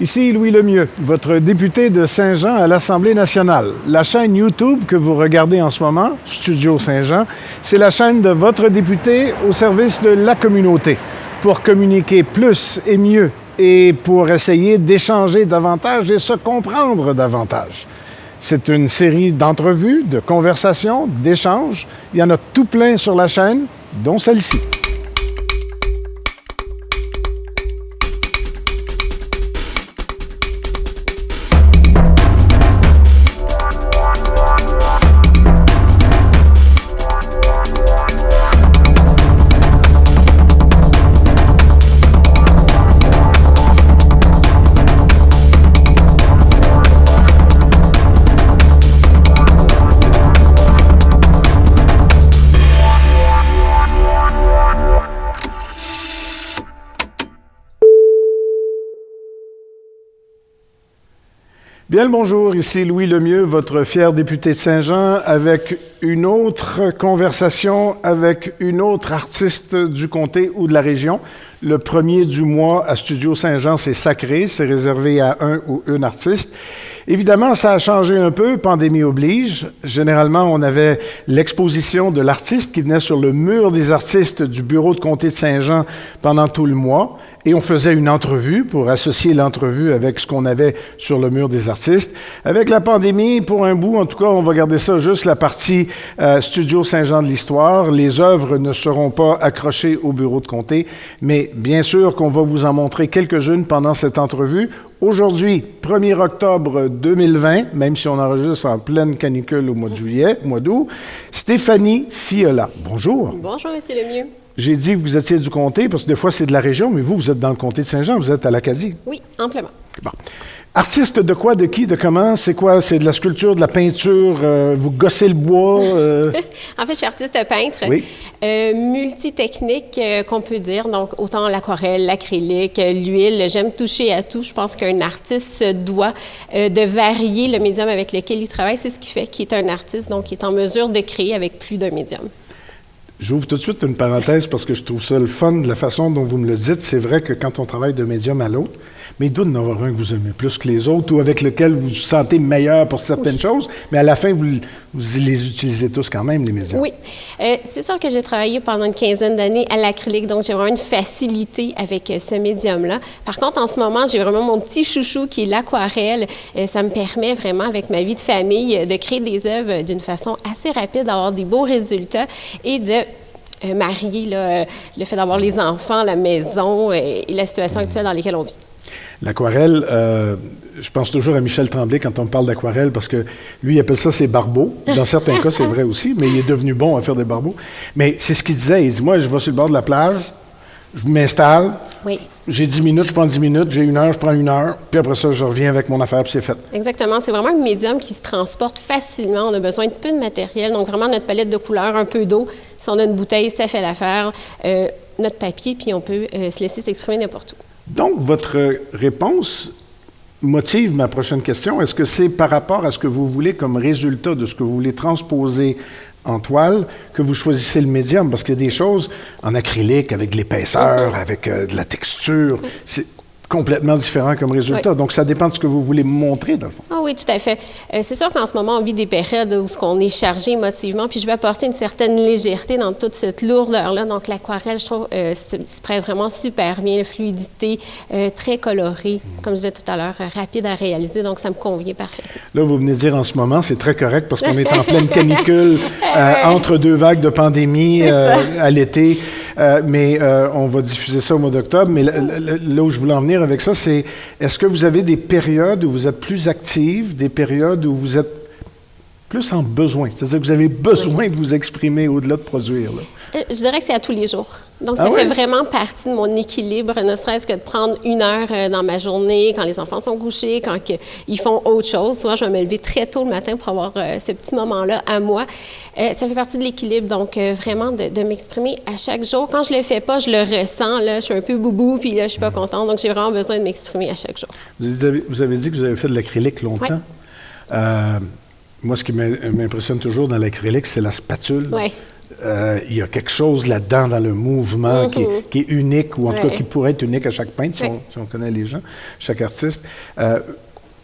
Ici Louis Lemieux, votre député de Saint-Jean à l'Assemblée nationale. La chaîne YouTube que vous regardez en ce moment, Studio Saint-Jean, c'est la chaîne de votre député au service de la communauté pour communiquer plus et mieux et pour essayer d'échanger davantage et se comprendre davantage. C'est une série d'entrevues, de conversations, d'échanges. Il y en a tout plein sur la chaîne, dont celle-ci. Bien le bonjour, ici Louis Lemieux, votre fier député de Saint-Jean, avec une autre conversation avec une autre artiste du comté ou de la région. Le premier du mois à Studio Saint-Jean, c'est sacré, c'est réservé à un ou une artiste. Évidemment, ça a changé un peu, pandémie oblige. Généralement, on avait l'exposition de l'artiste qui venait sur le mur des artistes du bureau de comté de Saint-Jean pendant tout le mois. Et on faisait une entrevue pour associer l'entrevue avec ce qu'on avait sur le mur des artistes. Avec la pandémie, pour un bout, en tout cas, on va garder ça juste la partie Studio Saint-Jean de l'Histoire. Les œuvres ne seront pas accrochées au bureau de comté, mais bien sûr qu'on va vous en montrer quelques-unes pendant cette entrevue. Aujourd'hui, 1er octobre 2020, même si on enregistre en pleine canicule au mois de juillet, au mois d'août, Stéphanie Fiola. Bonjour. Bonjour, M. Lemieux. J'ai dit que vous étiez du comté, parce que des fois, c'est de la région, mais vous êtes dans le comté de Saint-Jean, vous êtes à l'Acadie. Oui, amplement. Bon. Artiste de quoi, de qui, de comment? C'est quoi? C'est de la sculpture, de la peinture? Vous gossez le bois? En fait, je suis artiste peintre, oui. Multitechnique, qu'on peut dire. Donc, autant l'aquarelle, l'acrylique, l'huile. J'aime toucher à tout. Je pense qu'un artiste se doit de varier le médium avec lequel il travaille. C'est ce qui fait qu'il est un artiste, donc il est en mesure de créer avec plus d'un médium. J'ouvre tout de suite une parenthèse parce que je trouve ça le fun de la façon dont vous me le dites. C'est vrai que quand on travaille d'un médium à l'autre, mais il doit y en avoir un que vous aimez plus que les autres ou avec lequel vous vous sentez meilleur pour certaines choses, mais à la fin, vous les utilisez tous quand même, les médiums. Oui. C'est sûr que j'ai travaillé pendant une quinzaine d'années à l'acrylique, donc j'ai vraiment une facilité avec ce médium-là. Par contre, en ce moment, j'ai vraiment mon petit chouchou qui est l'aquarelle. Ça me permet vraiment, avec ma vie de famille, de créer des œuvres d'une façon assez rapide, d'avoir des beaux résultats et de marier le fait d'avoir les enfants, la maison et la situation actuelle dans laquelle on vit. L'aquarelle, je pense toujours à Michel Tremblay quand on parle d'aquarelle parce que lui, il appelle ça ses barbeaux. Dans certains cas, c'est vrai aussi, mais il est devenu bon à faire des barbeaux. Mais c'est ce qu'il disait. Il dit, moi, je vais sur le bord de la plage, je m'installe, oui. J'ai 10 minutes, je prends 10 minutes, j'ai 1 heure, je prends 1 heure, puis après ça, je reviens avec mon affaire, puis c'est fait. Exactement. C'est vraiment un médium qui se transporte facilement. On a besoin de peu de matériel, donc vraiment notre palette de couleurs, un peu d'eau. Si on a une bouteille, ça fait l'affaire. Notre papier, puis on peut se laisser s'exprimer n'importe où. Donc, votre réponse motive ma prochaine question. Est-ce que c'est par rapport à ce que vous voulez comme résultat de ce que vous voulez transposer en toile que vous choisissez le médium? Parce qu'il y a des choses en acrylique, avec de l'épaisseur, avec de la texture. C'est complètement différent comme résultat. Oui. Donc, ça dépend de ce que vous voulez montrer, dans le fond. Ah oui, tout à fait. C'est sûr qu'en ce moment, on vit des périodes où on est chargé émotivement, puis je veux apporter une certaine légèreté dans toute cette lourdeur-là. Donc, l'aquarelle, je trouve, se prête vraiment super bien, la fluidité, très colorée, comme je disais tout à l'heure, rapide à réaliser, donc ça me convient parfaitement. Là, vous venez de dire en ce moment, c'est très correct parce qu'on est en pleine canicule, entre 2 vagues de pandémie à l'été, mais on va diffuser ça au mois d'octobre. Mais là où je voulais en venir avec ça, c'est est-ce que vous avez des périodes où vous êtes plus active, des périodes où vous êtes plus en besoin? C'est-à-dire que vous avez besoin de vous exprimer au-delà de produire, là. Je dirais que c'est à tous les jours. Donc, ça fait vraiment partie de mon équilibre, ne serait-ce que de prendre 1 heure dans ma journée, quand les enfants sont couchés, quand ils font autre chose. Souvent, je vais me lever très tôt le matin pour avoir ce petit moment-là à moi. Ça fait partie de l'équilibre, donc vraiment de m'exprimer à chaque jour. Quand je le fais pas, je le ressens, là, je suis un peu boubou, puis là, je suis pas contente. Donc, j'ai vraiment besoin de m'exprimer à chaque jour. Vous avez dit que vous avez fait de l'acrylique longtemps. Oui. Moi, ce qui m'impressionne toujours dans l'acrylique, c'est la spatule. Oui. il y a quelque chose là-dedans dans le mouvement qui est unique, ou en tout cas qui pourrait être unique à chaque peintre, si on connaît les gens, chaque artiste.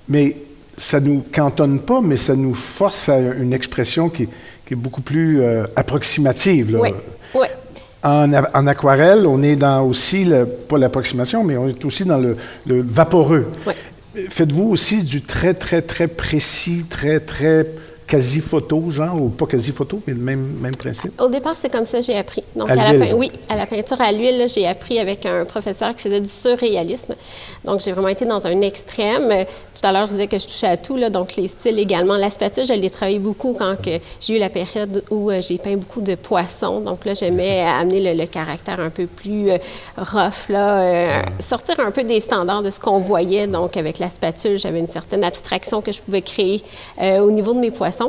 Mais ça ne nous cantonne pas, mais ça nous force à une expression qui est beaucoup plus approximative. Oui, oui. En aquarelle, on est dans aussi, pas l'approximation, mais on est aussi dans le vaporeux. Oui. Faites-vous aussi du très, très, très précis, très, très quasi-photo, genre, ou pas quasi-photo, mais le même principe? Au départ, c'est comme ça que j'ai appris. Donc, oui, à la peinture à l'huile, j'ai appris avec un professeur qui faisait du surréalisme. Donc, j'ai vraiment été dans un extrême. Tout à l'heure, je disais que je touchais à tout, là, donc les styles également. La spatule, je l'ai travaillé beaucoup quand j'ai eu la période où j'ai peint beaucoup de poissons. Donc là, j'aimais amener le caractère un peu plus rough, là, sortir un peu des standards de ce qu'on voyait. Donc, avec la spatule, j'avais une certaine abstraction que je pouvais créer au niveau de mes poissons.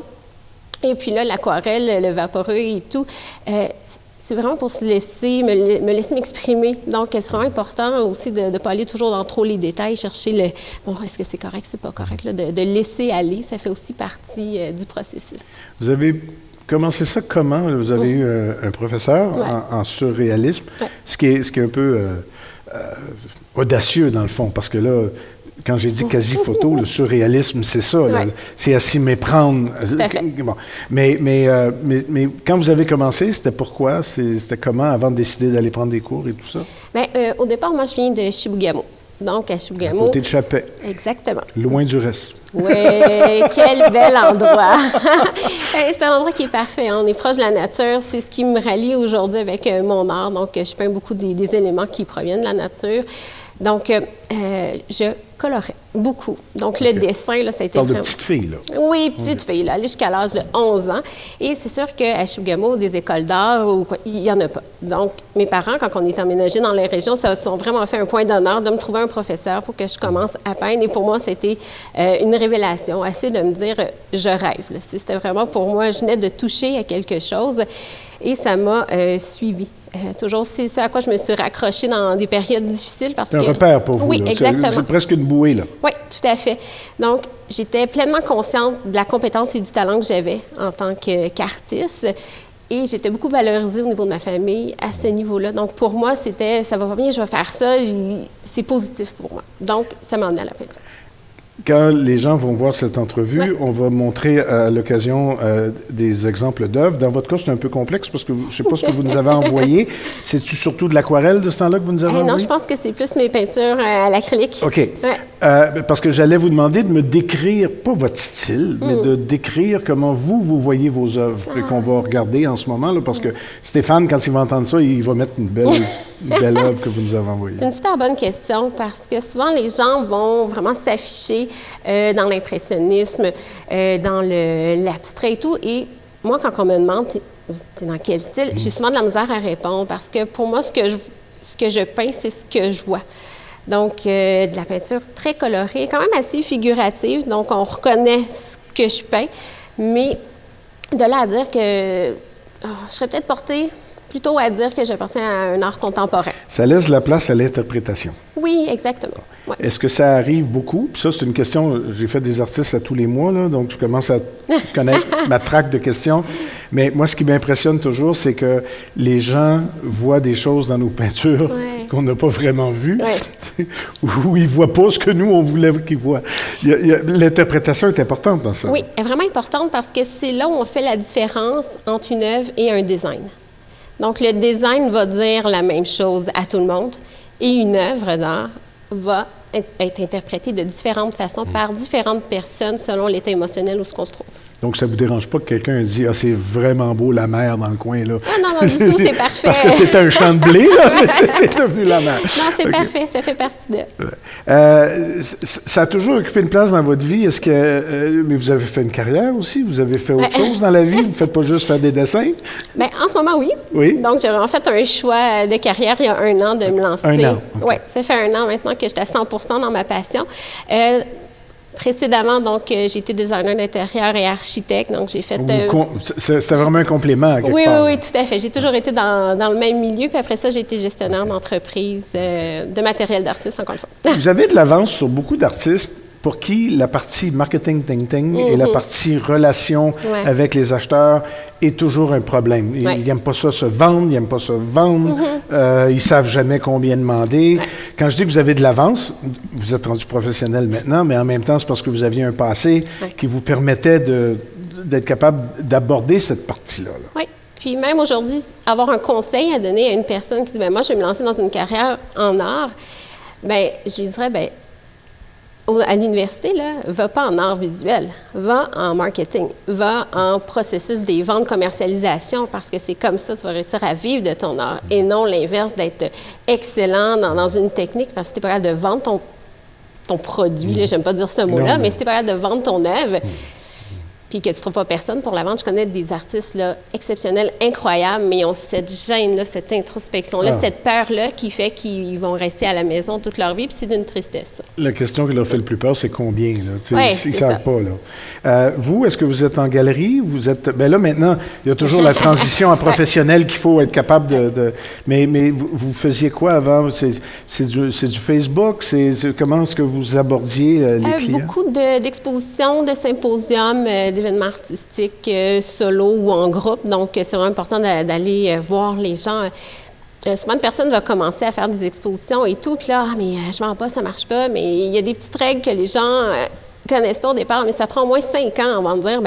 Et puis là, l'aquarelle, le vaporeux et tout, c'est vraiment pour me laisser m'exprimer. Donc, c'est vraiment important aussi de ne pas aller toujours dans trop les détails, chercher est-ce que c'est correct, c'est pas correct, là, de laisser aller. Ça fait aussi partie du processus. Vous avez commencé ça comment? Vous avez eu un professeur en surréalisme, ce qui est un peu audacieux dans le fond, parce que là, quand j'ai dit quasi-photo, le surréalisme, c'est ça. C'est à s'y méprendre. Tout à fait. Bon. Mais quand vous avez commencé, c'était pourquoi? C'était comment avant de décider d'aller prendre des cours et tout ça? Bien, au départ, moi, je viens de Chibougamau. Donc, à Chibougamau. À côté de Chapais. Exactement. Loin du reste. Oui, quel bel endroit! C'est un endroit qui est parfait. Hein? On est proche de la nature. C'est ce qui me rallie aujourd'hui avec mon art. Donc, je peins beaucoup des éléments qui proviennent de la nature. Donc, je colorais beaucoup. Donc, le dessin, là, ça a été vraiment... de petite fille, là. Oui, petite fille, là, aller jusqu'à l'âge de 11 ans. Et c'est sûr qu'à Chibougamau, des écoles d'art, il n'y en a pas. Donc, mes parents, quand on est emménagés dans les régions, ça ont vraiment fait un point d'honneur de me trouver un professeur pour que je commence à peindre. Et pour moi, c'était une révélation, assez de me dire, je rêve. Là. C'était vraiment pour moi, je venais de toucher à quelque chose et ça m'a suivi. Toujours, c'est ça à quoi je me suis raccrochée dans des périodes difficiles. C'est un repère pour vous. Oui, là. exactement. C'est presque une bouée, là. Oui, tout à fait. Donc, j'étais pleinement consciente de la compétence et du talent que j'avais en tant qu'artiste. Et j'étais beaucoup valorisée au niveau de ma famille à ce niveau-là. Donc, pour moi, c'était, ça va pas bien, je vais faire ça. C'est positif pour moi. Donc, ça m'a emmenée à la peinture. Quand les gens vont voir cette entrevue, on va montrer à l'occasion des exemples d'œuvres. Dans votre cas, c'est un peu complexe parce que je ne sais pas ce que vous nous avez envoyé. C'est-tu surtout de l'aquarelle de ce temps-là que vous nous avez envoyé? Non, je pense que c'est plus mes peintures à l'acrylique. OK. Ouais. Parce que j'allais vous demander de me décrire, pas votre style, mais de décrire comment vous voyez vos œuvres et qu'on va regarder en ce moment. Là, parce que Stéphane, quand il va entendre ça, il va mettre une belle œuvre que vous nous avez envoyée. C'est une super bonne question parce que souvent, les gens vont vraiment s'afficher dans l'impressionnisme, dans l'abstrait et tout. Et moi, quand on me demande, t'es dans quel style, j'ai souvent de la misère à répondre parce que pour moi, ce que je peins, c'est ce que je vois. Donc, de la peinture très colorée, quand même assez figurative. Donc, on reconnaît ce que je peins. Mais de là à dire que je serais peut-être portée plutôt à dire que j'appartiens à un art contemporain. Ça laisse la place à l'interprétation. Oui, exactement. Ouais. Est-ce que ça arrive beaucoup? Puis ça, c'est une question, j'ai fait des artistes à tous les mois, là, donc je commence à connaître ma traque de questions. Mais moi, ce qui m'impressionne toujours, c'est que les gens voient des choses dans nos peintures qu'on n'a pas vraiment vues, ou ils ne voient pas ce que nous, on voulait qu'ils voient. L'interprétation est importante dans ça. Oui, elle est vraiment importante parce que c'est là où on fait la différence entre une œuvre et un design. Donc, le design va dire la même chose à tout le monde et une œuvre d'art va être interprétée de différentes façons par différentes personnes selon l'état émotionnel où ce qu'on se trouve. Donc, ça ne vous dérange pas que quelqu'un dise « Ah, c'est vraiment beau la mer dans le coin, là. » Non, du tout, c'est parfait. Parce que c'est un champ de blé, là, mais c'est devenu la mer. Non, c'est parfait, ça fait partie de... Ça a toujours occupé une place dans votre vie. Est-ce que... mais vous avez fait une carrière aussi? Vous avez fait autre chose dans la vie? Vous ne faites pas juste faire des dessins? Bien, en ce moment, oui. Oui? Donc, j'ai vraiment fait un choix de carrière il y a 1 an de me lancer. 1 an? Oui, ça fait 1 an maintenant que j'étais à 100% dans ma passion. Précédemment, donc, j'ai été designer d'intérieur et architecte, donc j'ai fait... C'est vraiment un complément, à quelque part. Oui, tout à fait. J'ai toujours été dans le même milieu, puis après ça, j'ai été gestionnaire d'entreprise de matériel d'artiste, encore une fois. Vous avez de l'avance sur beaucoup d'artistes pour qui la partie marketing ting-ting et la partie relation avec les acheteurs est toujours un problème. Ils n'aiment pas ça se vendre, ils n'aiment pas se vendre, ils ne savent jamais combien demander. Quand je dis que vous avez de l'avance, vous êtes rendu professionnel maintenant, mais en même temps, c'est parce que vous aviez un passé qui vous permettait d'être capable d'aborder cette partie-là. Oui. Puis même aujourd'hui, avoir un conseil à donner à une personne qui dit, moi, je vais me lancer dans une carrière en art, je lui dirais, à l'université, là, va pas en art visuel, va en marketing, va en processus des ventes, commercialisation, parce que c'est comme ça que tu vas réussir à vivre de ton art, et non l'inverse, d'être excellent dans une technique, parce que tu n'es pas capable de vendre ton produit, là, j'aime pas dire ce mot-là, mais si tu n'es pas capable de vendre ton œuvre, puis que tu ne trouves pas personne pour la vente. Je connais des artistes là, exceptionnels, incroyables, mais ils ont cette gêne-là, cette introspection-là, cette peur-là qui fait qu'ils vont rester à la maison toute leur vie, puis c'est d'une tristesse. La question qui leur fait le plus peur, c'est combien? Là? Ils ne savent pas. Là. Vous, est-ce que vous êtes en galerie? Vous êtes. Là, maintenant, il y a toujours la transition à professionnel qu'il faut être capable de. Mais vous faisiez quoi avant? C'est du Facebook? Comment est-ce que vous abordiez les clients? Beaucoup d'expositions, de symposiums, d'événements artistiques solo ou en groupe. Donc, c'est vraiment important d'aller voir les gens. Souvent, une personne va commencer à faire des expositions et tout, puis là, mais je vends pas, ça marche pas. Mais il y a des petites règles que les gens connaissent pas au départ, mais ça prend au moins 5 ans avant de dire,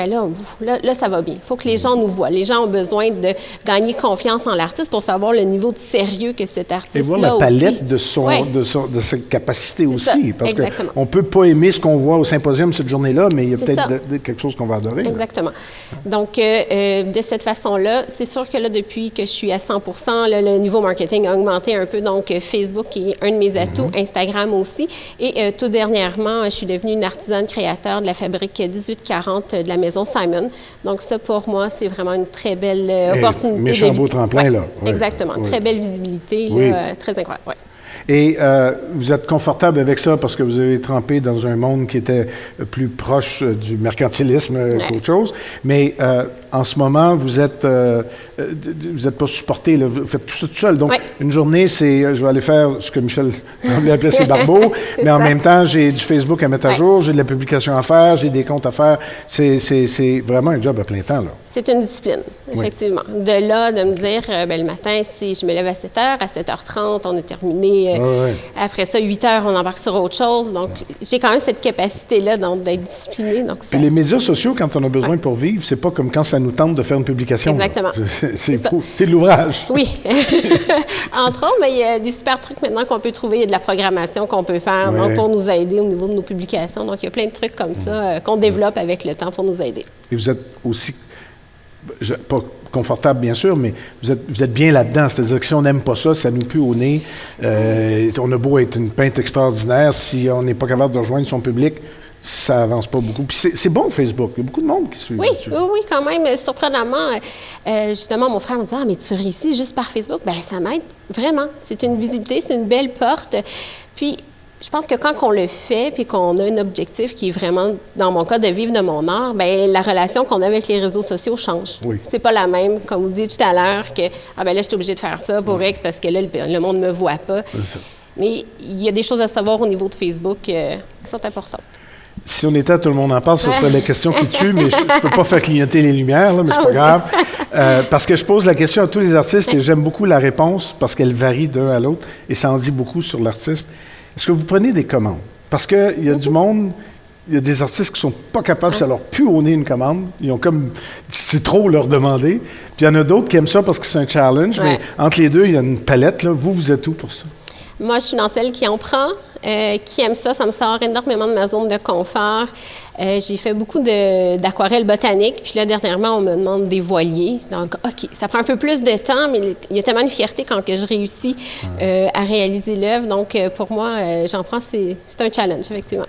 là, ça va bien. Il faut que les gens nous voient. Les gens ont besoin de gagner confiance en l'artiste pour savoir le niveau de sérieux que cet artiste-là aussi. Et voir la palette de ses capacités aussi. Parce qu'on ne peut pas aimer ce qu'on voit au symposium cette journée-là, mais il y a peut-être quelque chose qu'on va adorer. Exactement. Donc, de cette façon-là, c'est sûr que là, depuis que je suis à 100%, là, le niveau marketing a augmenté un peu. Donc, Facebook est un de mes atouts, Instagram aussi. Et tout dernièrement, je suis devenue une artisane créateur de la fabrique 1840 de la maison Simon. Donc ça, pour moi, c'est vraiment une très belle opportunité. Méchant beau tremplin, là. Oui, exactement. Très belle visibilité, là, très incroyable. Ouais. Et vous êtes confortable avec ça parce que vous avez trempé dans un monde qui était plus proche du mercantilisme qu'autre chose. Mais en ce moment, vous êtes pas supporté, là, vous faites tout ça tout seul. Donc, une journée, je vais aller faire ce que Michel appelait ses barbeaux, mais en même temps, j'ai du Facebook à mettre à jour, j'ai de la publication à faire, j'ai des comptes à faire. C'est vraiment un job à plein temps, là. C'est une discipline, effectivement. De là, de me dire, le matin, si je me lève à 7 h, à 7h30, on a terminé. Après ça, 8 h, on embarque sur autre chose. Donc, j'ai quand même cette capacité-là d'être disciplinée. Donc, puis les médias sociaux, quand on a besoin pour vivre, c'est pas comme quand ça nous tente de faire une publication. Exactement. C'est de l'ouvrage. Oui. Entre autres, mais il y a des super trucs maintenant qu'on peut trouver. Il y a de la programmation qu'on peut faire donc, pour nous aider au niveau de nos publications. Donc, il y a plein de trucs comme ça qu'on développe avec le temps pour nous aider. Et vous êtes aussi... pas confortable, bien sûr, mais vous êtes bien là-dedans. C'est-à-dire que si on n'aime pas ça, ça nous pue au nez. On a beau être une peinte extraordinaire, si on n'est pas capable de rejoindre son public, ça avance pas beaucoup. Puis c'est bon, Facebook. Il y a beaucoup de monde qui suit. Oui, quand même. Surprenamment, justement, mon frère me dit « Ah, mais tu réussis juste par Facebook? » Bien, ça m'aide vraiment. C'est une visibilité, c'est une belle porte. Puis, je pense que quand on le fait puis qu'on a un objectif qui est vraiment, dans mon cas, de vivre de mon art, bien, la relation qu'on a avec les réseaux sociaux change. Oui. C'est pas la même, comme vous dites tout à l'heure, que là, je suis obligée de faire ça pour X parce que là, le monde ne me voit pas. Mais il y a des choses à savoir au niveau de Facebook qui sont importantes. Si on était à Tout le monde en parle, ce serait la question qui tue, mais je ne peux pas faire clignoter les lumières, là, mais c'est pas grave. Parce que je pose la question à tous les artistes et j'aime beaucoup la réponse parce qu'elle varie d'un à l'autre et ça en dit beaucoup sur l'artiste. Est-ce que vous prenez des commandes? Parce qu'il y a du monde, il y a des artistes qui ne sont pas capables, ça leur pue au nez une commande. Ils ont comme, c'est trop leur demander. Puis il y en a d'autres qui aiment ça parce que c'est un challenge, mais entre les deux, il y a une palette. Là. Vous êtes où pour ça? Moi, je suis dans celle qui en prend, qui aime ça. Ça me sort énormément de ma zone de confort. J'ai fait beaucoup d'aquarelles botaniques. Puis là, dernièrement, on me demande des voiliers. Donc, OK, ça prend un peu plus de temps, mais il y a tellement de fierté quand que je réussis à réaliser l'œuvre. Donc, pour moi, j'en prends, c'est un challenge, effectivement.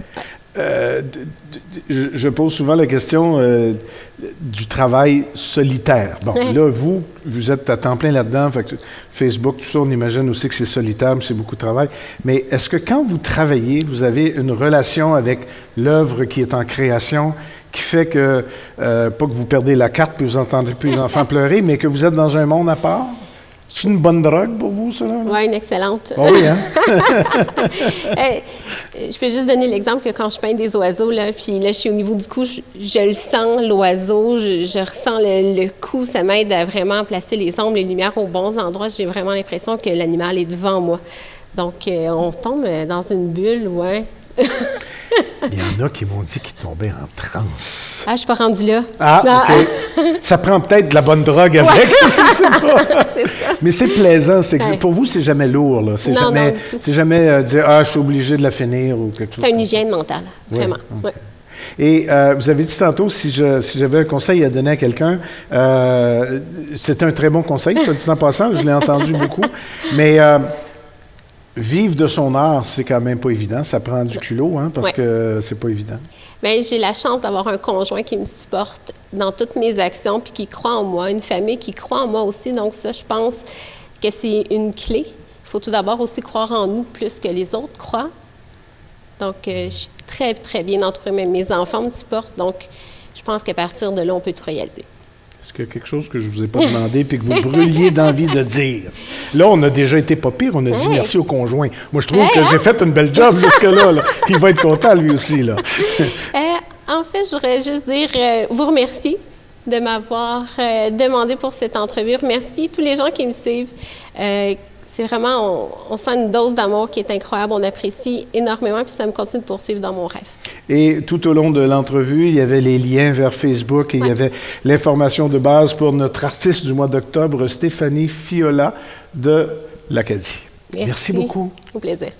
Je pose souvent la question du travail solitaire. Bon, là, vous êtes à temps plein là-dedans. Fait que Facebook, tout ça, on imagine aussi que c'est solitaire, c'est beaucoup de travail. Mais est-ce que quand vous travaillez, vous avez une relation avec l'œuvre qui est en création qui fait que, pas que vous perdez la carte puis vous entendez plus les enfants pleurer, mais que vous êtes dans un monde à part? C'est une bonne drogue pour vous, ça? Oui, une excellente. Oh oui, hein? Je peux juste donner l'exemple que quand je peins des oiseaux, là, puis là, je suis au niveau du cou, je le sens, l'oiseau, je ressens le cou, ça m'aide à vraiment placer les ombres, les lumières aux bons endroits. J'ai vraiment l'impression que l'animal est devant moi. Donc, on tombe dans une bulle, ouais. Il y en a qui m'ont dit qu'ils tombaient en transe. Ah, je suis pas rendue là. Ah, OK. Ça prend peut-être de la bonne drogue avec, je sais pas. C'est ça. Mais c'est plaisant. Ouais. Pour vous, c'est jamais lourd, là. C'est Non, jamais, non, du tout. c'est jamais dire « Ah, je suis obligé de la finir » ou quelque chose. C'est une hygiène mentale, vraiment. Ouais. Ouais. Et vous avez dit tantôt, si j'avais un conseil à donner à quelqu'un, c'était un très bon conseil, soit dit en passant, je l'ai entendu beaucoup, mais vivre de son art, c'est quand même pas évident. Ça prend du culot, hein, parce que c'est pas évident. Bien, j'ai la chance d'avoir un conjoint qui me supporte dans toutes mes actions puis qui croit en moi, une famille qui croit en moi aussi. Donc ça, je pense que c'est une clé. Il faut tout d'abord aussi croire en nous plus que les autres croient. Donc, je suis très, très bien entourée. Même mes enfants me supportent. Donc, je pense qu'à partir de là, on peut tout réaliser. Est-ce qu'il y a quelque chose que je ne vous ai pas demandé puis que vous brûliez d'envie de dire? Là, on a déjà été pas pire. On a dit merci au conjoint. Moi, je trouve que j'ai fait une belle job jusque-là. Là. Il va être content, lui aussi. Là. En fait, je voudrais juste dire vous remercier de m'avoir demandé pour cette entrevue. Remercie tous les gens qui me suivent. C'est vraiment, on sent une dose d'amour qui est incroyable. On apprécie énormément, puis ça me continue de poursuivre dans mon rêve. Et tout au long de l'entrevue, il y avait les liens vers Facebook et il y avait l'information de base pour notre artiste du mois d'octobre, Stéphanie Fiola de l'Acadie. Merci beaucoup. Au plaisir.